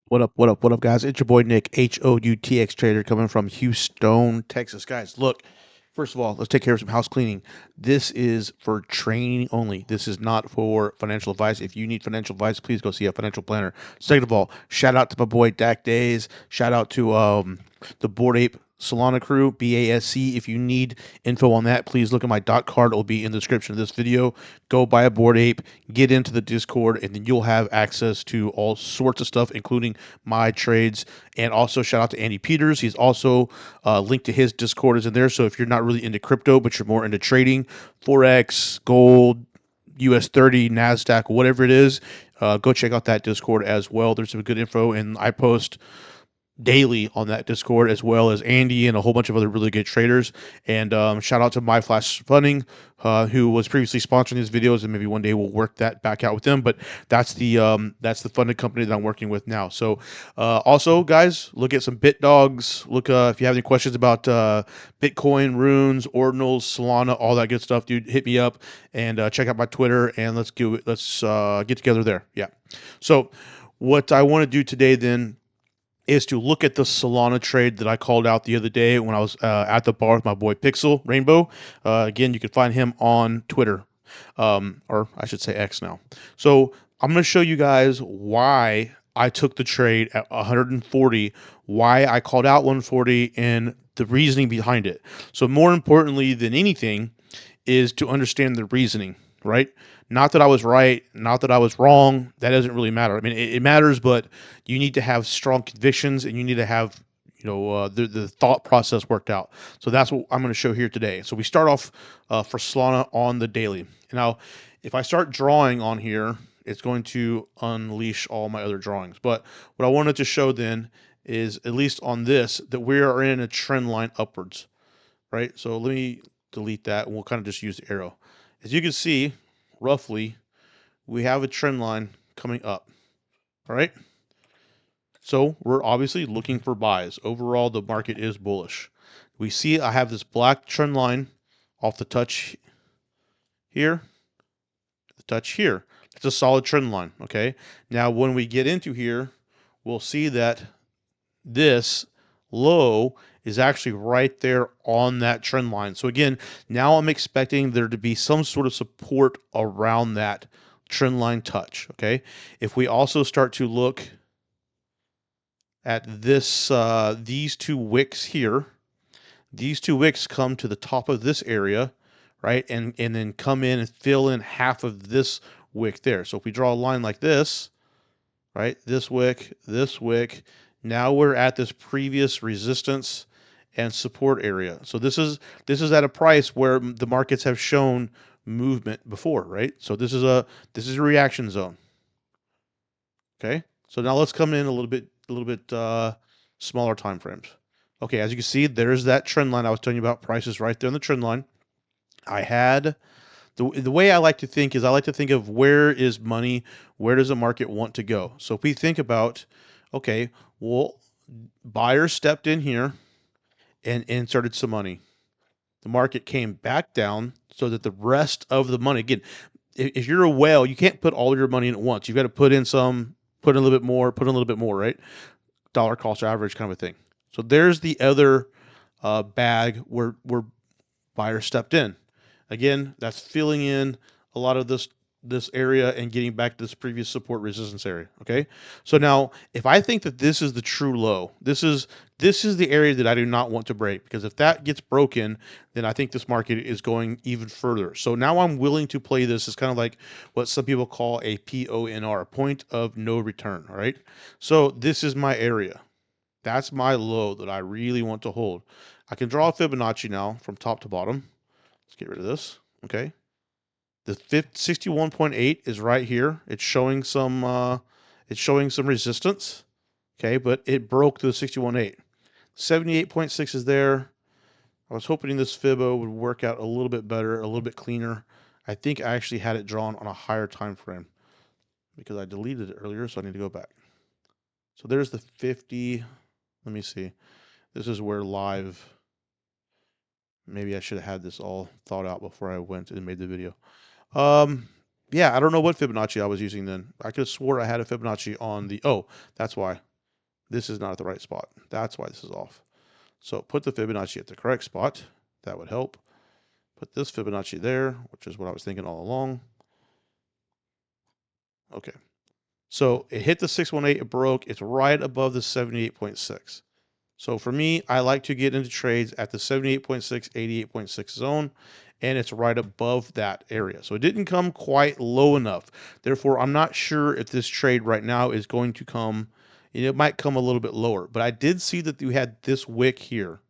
What up, what up, what up, guys? It's your boy Nick, HOUTX Trader, coming from Houston, Texas. Guys, look, first of all, let's take care of some house cleaning. This is for training only. This is not for financial advice. If you need financial advice, please go see a financial planner. Second of all, shout out to my boy Dak Days. Shout out to the Board Ape Solana crew, BASC. If you need info on that, please look at my dot card. It will be in the description of this video. Go buy a Board Ape, get into the Discord, and then you'll have access to all sorts of stuff, including my trades. And also shout out to Andy Peters. He's also linked to his Discord is in there. So if you're not really into crypto, but you're more into trading, Forex, gold, US 30, NASDAQ, whatever it is, go check out that Discord as well. There's some good info, and I post daily on that Discord, as well as Andy and a whole bunch of other really good traders. And shout out to My Flash Funding, who was previously sponsoring these videos, and maybe one day we'll work that back out with them. But that's the funded company that I'm working with now. So also, guys, look at some BitDogs. Look if you have any questions about Bitcoin, runes, ordinals, Solana, all that good stuff, dude. Hit me up and check out my Twitter, and let's get together there. Yeah. So what I want to do today then is to look at the Solana trade that I called out the other day when I was at the bar with my boy Pixel Rainbow. Again, you can find him on Twitter, or I should say X now. So I'm going to show you guys why I took the trade at 140, why I called out 140, and the reasoning behind it. So more importantly than anything is to understand the reasoning, right? Not that I was right, not that I was wrong. That doesn't really matter. I mean, it matters, but you need to have strong convictions, and you need to have the thought process worked out. So that's what I'm going to show here today. So we start off for Solana on the daily. Now, if I start drawing on here, it's going to unleash all my other drawings. But what I wanted to show then is, at least on this, that we are in a trend line upwards, right? So let me delete that, and we'll kind of just use the arrow. As you can see, roughly, we have a trend line coming up, all right? So we're obviously looking for buys. Overall, the market is bullish. We see I have this black trend line off the touch here, the touch here. It's a solid trend line, okay? Now, when we get into here, we'll see that this low is actually right there on that trend line. So again, now I'm expecting there to be some sort of support around that trend line touch, okay? If we also start to look at this, these two wicks here, these two wicks come to the top of this area, right? And then come in and fill in half of this wick there. So if we draw a line like this, right? This wick, now we're at this previous resistance and support area. So this is at a price where the markets have shown movement before, right? So this is a reaction zone. Okay? So now let's come in a little bit smaller time frames. Okay, as you can see, there's that trend line I was telling you about. Prices right there on the trend line. I had the way I like to think is, I like to think of where is money, where does the market want to go. So if we think about, okay, well, buyers stepped in here and inserted some money. The market came back down so that the rest of the money, again, if you're a whale, you can't put all your money in at once. You've got to put in some, put in a little bit more, put in a little bit more, right? Dollar cost average kind of a thing. So there's the other bag where buyers stepped in. Again, that's filling in a lot of this area and getting back to this previous support resistance area. Okay, so now if I think that this is the true low, this is the area that I do not want to break, because if that gets broken, then I think this market is going even further. So now I'm willing to play this as kind of like what some people call a PONR, point of no return. All right, so this is my area. That's my low that I really want to hold. I can draw a Fibonacci now from top to bottom. Let's get rid of this. Okay. The 61.8 is right here. It's showing some resistance. Okay, but it broke the 61.8. 78.6 is there. I was hoping this Fibo would work out a little bit better, a little bit cleaner. I think I actually had it drawn on a higher time frame because I deleted it earlier, so I need to go back. So there's the 50. Let me see. This is where live. Maybe I should have had this all thought out before I went and made the video. Yeah, I don't know what Fibonacci I was using then. I could have swore I had a Fibonacci on the, oh, that's why. This is not at the right spot. That's why this is off. So put the Fibonacci at the correct spot. That would help. Put this Fibonacci there, which is what I was thinking all along. Okay. So it hit the 618, it broke. It's right above the 78.6. So for me, I like to get into trades at the 78.6, 88.6 zone, and it's right above that area. So it didn't come quite low enough. Therefore, I'm not sure if this trade right now is going to come, it might come a little bit lower. But I did see that we had this wick here.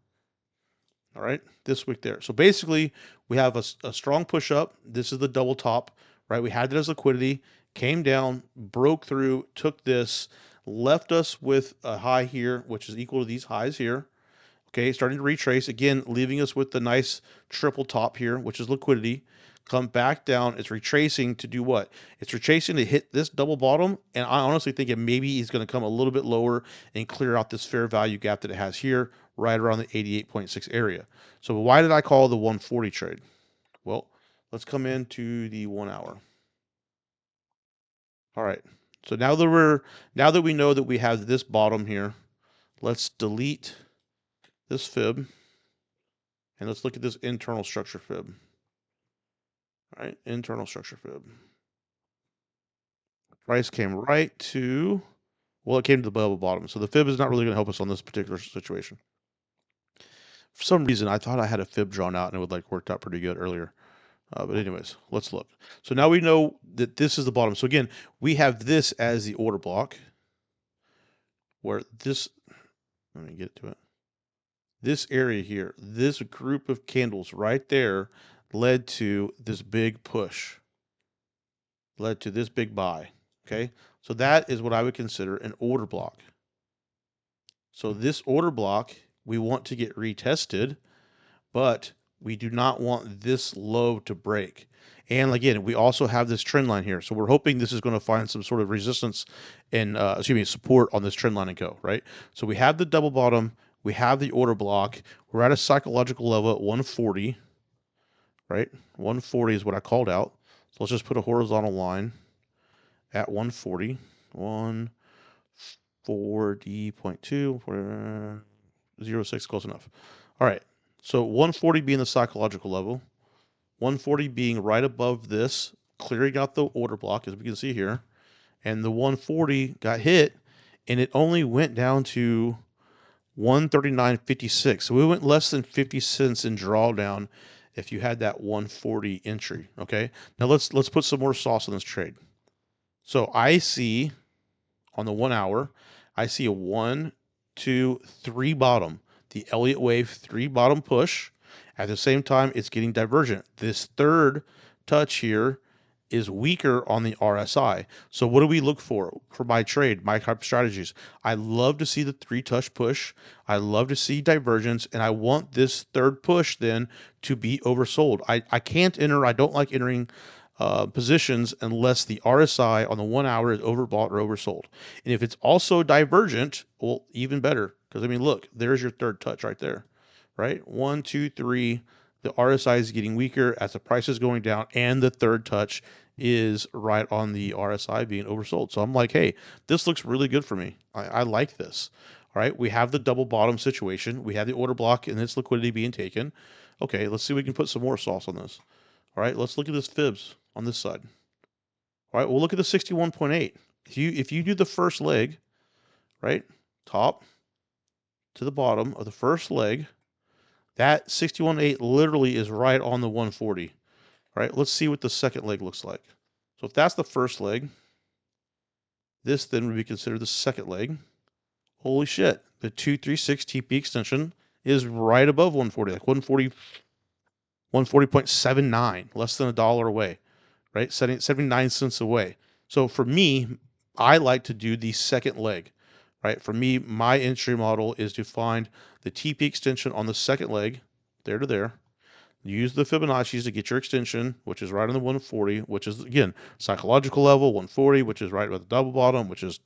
All right, this wick there. So basically, we have a strong push up. This is the double top, right? We had it as liquidity, came down, broke through, took this, left us with a high here, which is equal to these highs here. Okay, starting to retrace again, leaving us with the nice triple top here, which is liquidity. Come back down. It's retracing to do what? It's retracing to hit this double bottom, and I honestly think it maybe is going to come a little bit lower and clear out this fair value gap that it has here, right around the 88.6 area. So why did I call the 140 trade? Well, let's come into the 1 hour. All right. So now that we know that we have this bottom here, let's delete this fib. And let's look at this internal structure fib. All right, internal structure fib. Price came right to, well, it came to the bubble bottom. So the fib is not really going to help us on this particular situation. For some reason, I thought I had a fib drawn out and it would like worked out pretty good earlier. But anyways, let's look. So now we know that this is the bottom. So again, we have this as the order block where this, let me get to it. This area here, this group of candles right there led to this big push. Led to this big buy. Okay, so that is what I would consider an order block. So this order block, we want to get retested, but we do not want this low to break. And again, we also have this trend line here. So we're hoping this is going to find some sort of resistance and, support on this trend line and go, right? So we have the double bottom, we have the order block, we're at a psychological level at 140, right? 140 is what I called out. So let's just put a horizontal line at 140, 140.2, 06, close enough. All right, so 140 being the psychological level, 140 being right above this, clearing out the order block, as we can see here, and the 140 got hit, and it only went down to 139.56. So we went less than 50 cents in drawdown if you had that 140 entry, okay? Now let's put some more sauce on this trade. So I see on the 1 hour, I see a 1, 2, 3 bottom, the Elliott wave 3 bottom push. At the same time, it's getting divergent. This third touch here is weaker on the RSI. So what do we look for my trade, my type of strategies? I love to see the 3 touch push. I love to see divergence, and I want this third push then to be oversold. I can't enter, I don't like entering positions unless the RSI on the 1 hour is overbought or oversold. And if it's also divergent, well, even better. Because I mean, look, there's your third touch right there, right? 1, 2, 3. The RSI is getting weaker as the price is going down, and the third touch is right on the RSI being oversold. So I'm like, hey, this looks really good for me. I like this. All right, we have the double bottom situation. We have the order block and its liquidity being taken. Okay, let's see if we can put some more sauce on this. All right, let's look at this fibs on this side. All right, we'll look at the 61.8. If you do the first leg, right, top to the bottom of the first leg, that 61.8 literally is right on the 140. All right, let's see what the second leg looks like. So if that's the first leg, this then would be considered the second leg. Holy shit, the 236 TP extension is right above 140, like 140.79, less than $1 away, right? 79 cents away. So for me, I like to do the second leg, right? For me, my entry model is to find the TP extension on the second leg, there to there. Use the Fibonacci's to get your extension, which is right on the 140, which is, again, psychological level, 140, which is right at the double bottom, which is,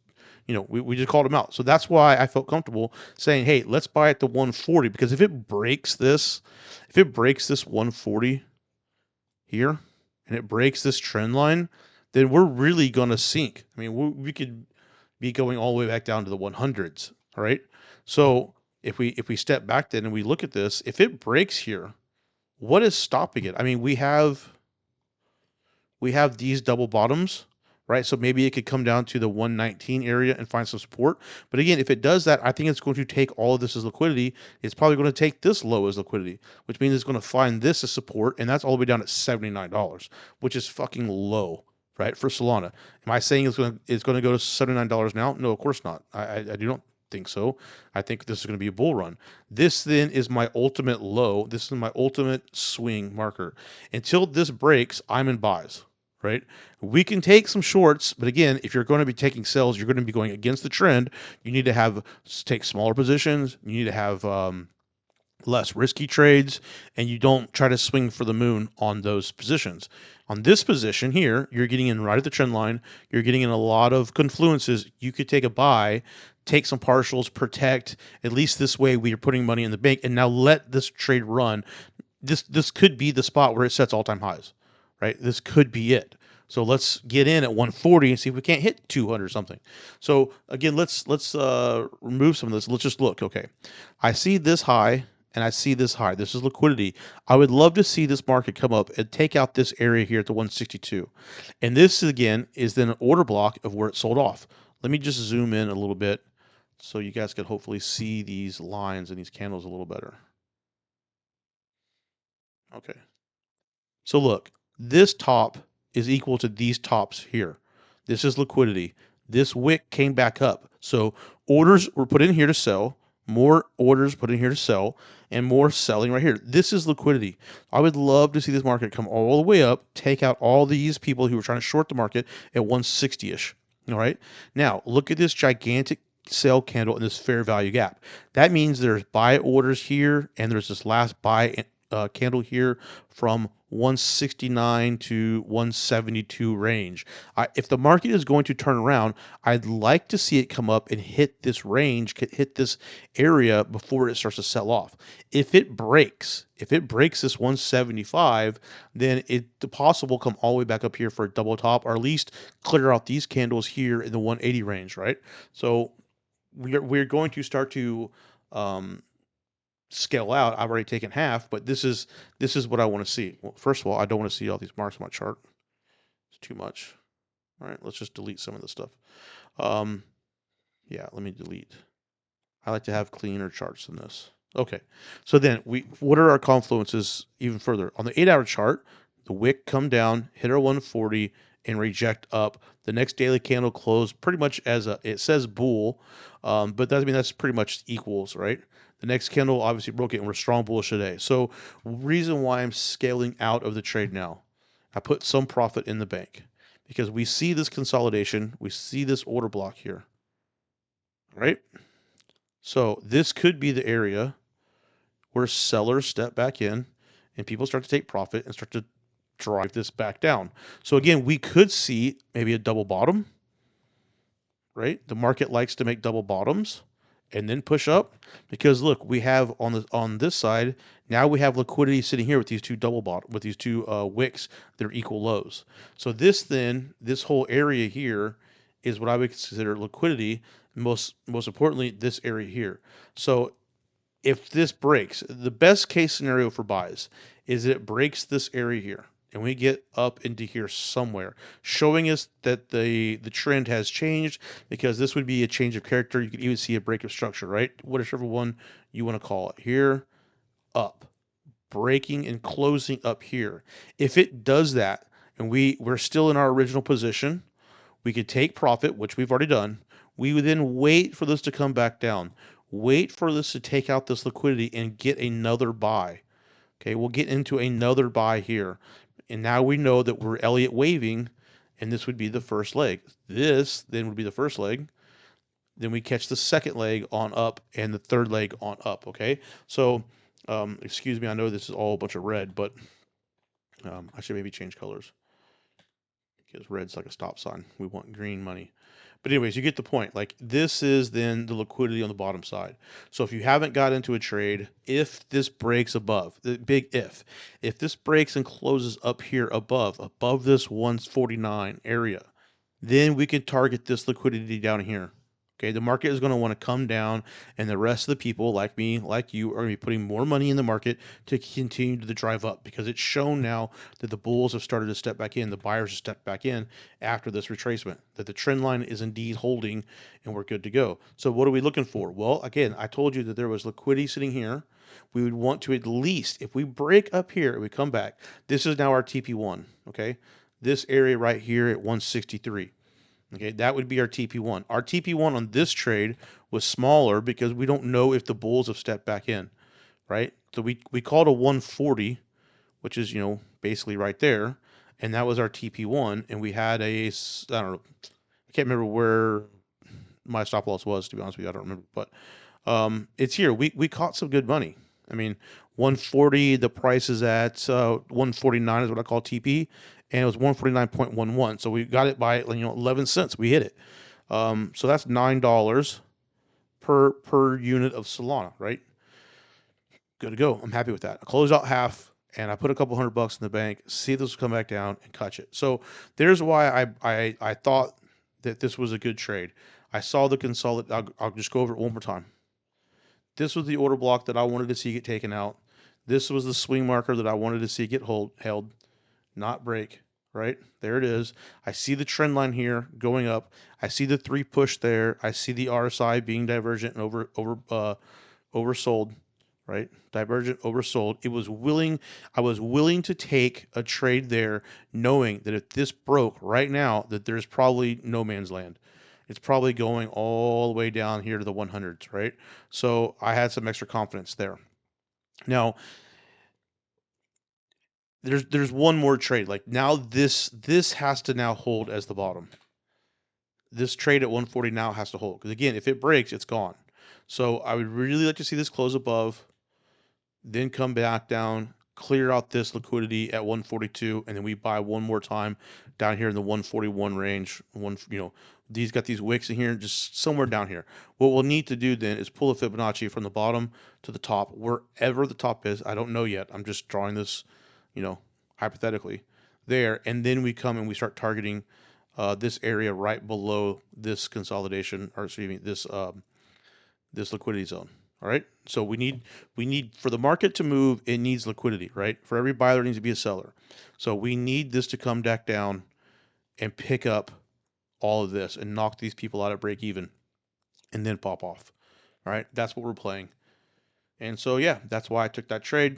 we just called them out. So that's why I felt comfortable saying, hey, let's buy at the 140, because if it breaks this 140 here, and it breaks this trend line, then we're really going to sink. I mean, we could be going all the way back down to the 100s All right. So if we step back then and we look at this, if it breaks here, what is stopping it? I mean, we have these double bottoms, right? So maybe it could come down to the 119 area and find some support. But again, if it does that, I think it's going to take all of this as liquidity. It's probably going to take this low as liquidity, which means it's going to find this as support, and that's all the way down at $79, which is fucking low, right? For Solana. Am I saying it's going to go to $79 now? No, of course not. I do not think so. I think this is going to be a bull run. This then is my ultimate low. This is my ultimate swing marker. Until this breaks, I'm in buys, right? We can take some shorts, but again, if you're going to be taking sells, you're going to be going against the trend. You need to take smaller positions. You need to have less risky trades, and you don't try to swing for the moon on those positions. On this position here, you're getting in right at the trend line. You're getting in a lot of confluences. You could take a buy, take some partials, protect. At least this way, we are putting money in the bank, and now let this trade run. This could be the spot where it sets all-time highs, right? This could be it. So let's get in at 140 and see if we can't hit 200 or something. So again, let's remove some of this. Let's just look. Okay, I see this high and I see this high. This is liquidity. I would love to see this market come up and take out this area here at the 162. And this again is then an order block of where it sold off. Let me just zoom in a little bit so you guys can hopefully see these lines and these candles a little better. Okay. So look, this top is equal to these tops here. This is liquidity. This wick came back up. So orders were put in here to sell, more orders put in here to sell, and more selling right here. This is liquidity. I would love to see this market come all the way up, take out all these people who were trying to short the market at 160-ish. All right. Now look at this gigantic sell candle in this fair value gap. That means there's buy orders here, and there's this last buy candle here from 169 to 172 range. If the market is going to turn around, I'd like to see it come up and hit this range, hit this area before it starts to sell off. If it breaks this 175, then it's possible come all the way back up here for a double top, or at least clear out these candles here in the 180 range, right? So we're going to start to scale out. I've already taken half, but this is what I want to see. Well, first of all, I don't want to see all these marks on my chart. It's too much. All right, let's just delete some of this stuff. Um, yeah, let me delete. I like to have cleaner charts than this. Okay, so then what are our confluences even further? On the 8-hour chart, the wick come down, hit our 140, and reject up. The next daily candle closed pretty much it says bull, but that, I mean, that's pretty much equals, right? The next candle obviously broke it, and we're strong bullish today. So reason why I'm scaling out of the trade now, I put some profit in the bank because we see this consolidation, we see this order block here, right? So this could be the area where sellers step back in and people start to take profit and start to drive this back down. So again, we could see maybe a double bottom, right? The market likes to make double bottoms and then push up because look, we have on this side, now we have liquidity sitting here with these two with these two wicks that are equal lows. So this whole area here is what I would consider liquidity. Most importantly, this area here. So if this breaks, the best case scenario for buys is that it breaks this area here and we get up into here somewhere, showing us that the trend has changed, because this would be a change of character. You could even see a break of structure, right? Whatever one you want to call it. Here, up, breaking and closing up here. If it does that and we're still in our original position, we could take profit, which we've already done. We would then wait for this to come back down. Wait for this to take out this liquidity and get another buy. Okay, we'll get into another buy here. And now we know that we're Elliott waving, and this would be the first leg. This then would be the first leg. Then we catch the second leg on up and the third leg on up. Okay, so excuse me, I know this is all a bunch of red, but I should maybe change colors because red's like a stop sign. We want green money. But anyways, you get the point. Like, this is then the liquidity on the bottom side. So if you haven't got into a trade, if this breaks above, the big if this breaks and closes up here above this 149 area, then we can target this liquidity down here. Okay, the market is going to want to come down, and the rest of the people, like me, like you, are going to be putting more money in the market to continue to drive up because it's shown now that the bulls have started to step back in, the buyers have stepped back in after this retracement, that the trend line is indeed holding, and we're good to go. So, what are we looking for? Well, again, I told you that there was liquidity sitting here. We would want to at least, if we break up here and we come back, this is now our TP1. Okay, this area right here at 163. Okay, that would be our TP1. Our TP1 on this trade was smaller because we don't know if the bulls have stepped back in, right? So we called a 140, which is, basically right there, and that was our TP1, and we had I don't know, I can't remember where my stop loss was, to be honest with you. I don't remember, but it's here. We caught some good money. I mean, 140. The price is at 149 is what I call TP, and it was 149.11. So we got it by 11 cents. We hit it. So that's $9 per unit of Solana, right? Good to go. I'm happy with that. I closed out half, and I put a couple $100 in the bank. See if this will come back down and catch it. So there's why I thought that this was a good trade. I saw the consolidate. I'll just go over it one more time. This was the order block that I wanted to see get taken out. This was the swing marker that I wanted to see get held, not break. Right there it is. I see the trend line here going up. I see the 3 push there. I see the RSI being divergent and oversold. Right, divergent, oversold. I was willing to take a trade there, knowing that if this broke right now, that there's probably no man's land. It's probably going all the way down here to the 100s, right? So I had some extra confidence there. Now, there's one more trade. Like now this has to now hold as the bottom. This trade at 140 now has to hold because again, if it breaks, it's gone. So I would really like to see this close above, then come back down, clear out this liquidity at 142, and then we buy one more time down here in the 141 range. These got these wicks in here, just somewhere down here. What we'll need to do then is pull a Fibonacci from the bottom to the top, wherever the top is. I don't know yet. I'm just drawing this, hypothetically there, and then we come and we start targeting this area right below this consolidation, or excuse me, this liquidity zone. All right. So we need for the market to move, it needs liquidity, right? For every buyer, there needs to be a seller. So we need this to come back down and pick up all of this and knock these people out at break even and then pop off. All right. That's what we're playing. And so yeah, that's why I took that trade.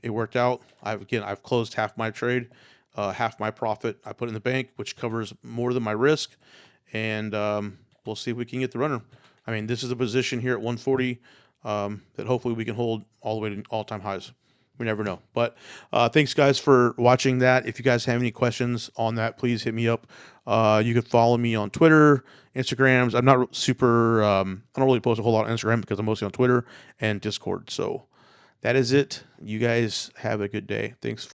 It worked out. I've closed half my trade, half my profit I put in the bank, which covers more than my risk, and we'll see if we can get the runner. I mean, this is a position here at 140 that hopefully we can hold all the way to all-time highs. We never know. But thanks, guys, for watching that. If you guys have any questions on that, please hit me up. You can follow me on Twitter, Instagrams. I'm not super. I don't really post a whole lot on Instagram because I'm mostly on Twitter and Discord. So that is it. You guys have a good day. Thanks.